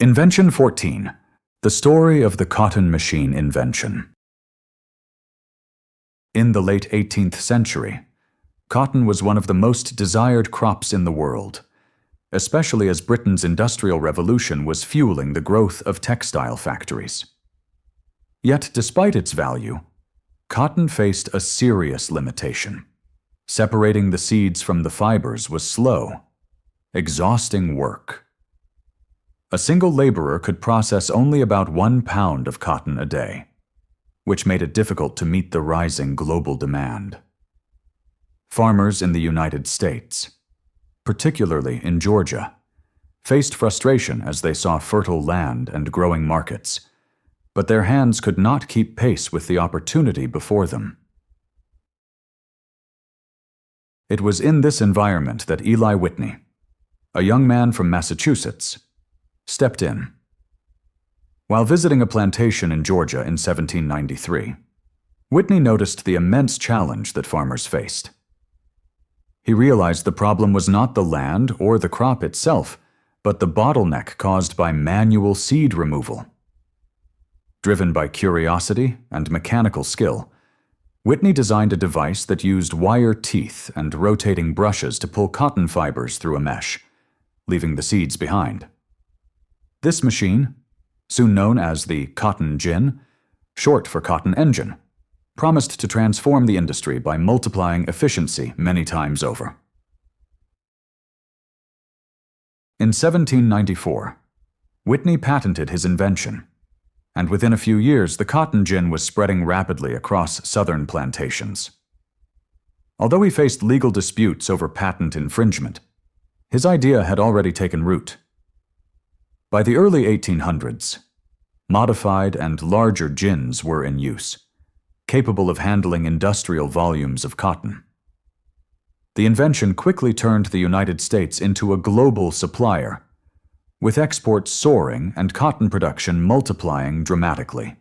Invention 14. The story of the cotton machine invention. In the late 18th century, cotton was one of the most desired crops in the world, especially as Britain's Industrial Revolution was fueling the growth of textile factories. Yet, despite its value, cotton faced a serious limitation. Separating the seeds from the fibers was slow, exhausting work. A single laborer could process only about 1 pound of cotton a day, which made it difficult to meet the rising global demand. Farmers in the United States, particularly in Georgia, faced frustration as they saw fertile land and growing markets, but their hands could not keep pace with the opportunity before them. It was in this environment that Eli Whitney, a young man from Massachusetts, stepped in. While visiting a plantation in Georgia in 1793, Whitney noticed the immense challenge that farmers faced. He realized the problem was not the land or the crop itself, but the bottleneck caused by manual seed removal. Driven by curiosity and mechanical skill, Whitney designed a device that used wire teeth and rotating brushes to pull cotton fibers through a mesh, leaving the seeds behind. This machine, soon known as the cotton gin, short for cotton engine, promised to transform the industry by multiplying efficiency many times over. In 1794, Whitney patented his invention, and within a few years the cotton gin was spreading rapidly across southern plantations. Although he faced legal disputes over patent infringement, his idea had already taken root. By the early 1800s, modified and larger gins were in use, capable of handling industrial volumes of cotton. The invention quickly turned the United States into a global supplier, with exports soaring and cotton production multiplying dramatically.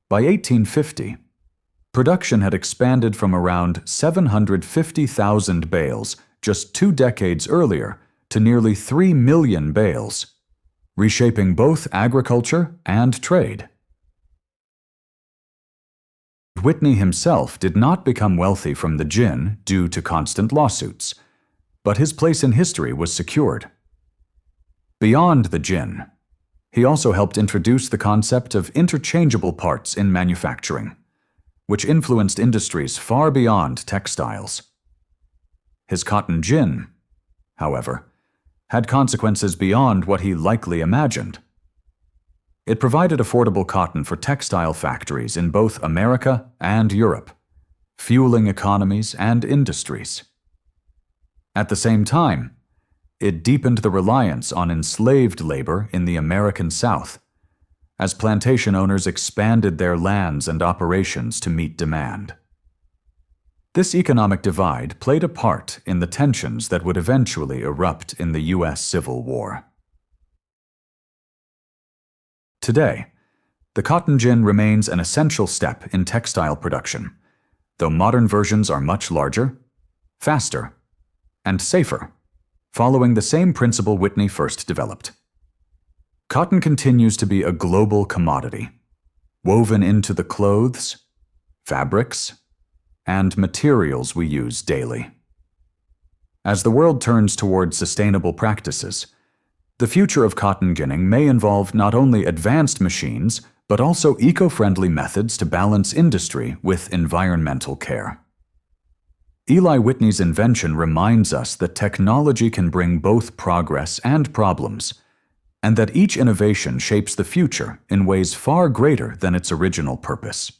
By 1850, production had expanded from around 750,000 bales just 2 decades earlier to nearly 3 million bales, reshaping both agriculture and trade. Whitney himself did not become wealthy from the gin due to constant lawsuits, but his place in history was secured. Beyond the gin, he also helped introduce the concept of interchangeable parts in manufacturing, which influenced industries far beyond textiles. His cotton gin, however, had consequences beyond what he likely imagined. It provided affordable cotton for textile factories in both America and Europe, fueling economies and industries. At the same time, it deepened the reliance on enslaved labor in the American South, as plantation owners expanded their lands and operations to meet demand. This economic divide played a part in the tensions that would eventually erupt in the U.S. Civil War. Today, the cotton gin remains an essential step in textile production, though modern versions are much larger, faster, and safer, following the same principle Whitney first developed. Cotton continues to be a global commodity, woven into the clothes, fabrics, and materials we use daily. As the world turns toward sustainable practices, the future of cotton ginning may involve not only advanced machines, but also eco-friendly methods to balance industry with environmental care. Eli Whitney's invention reminds us that technology can bring both progress and problems, and that each innovation shapes the future in ways far greater than its original purpose.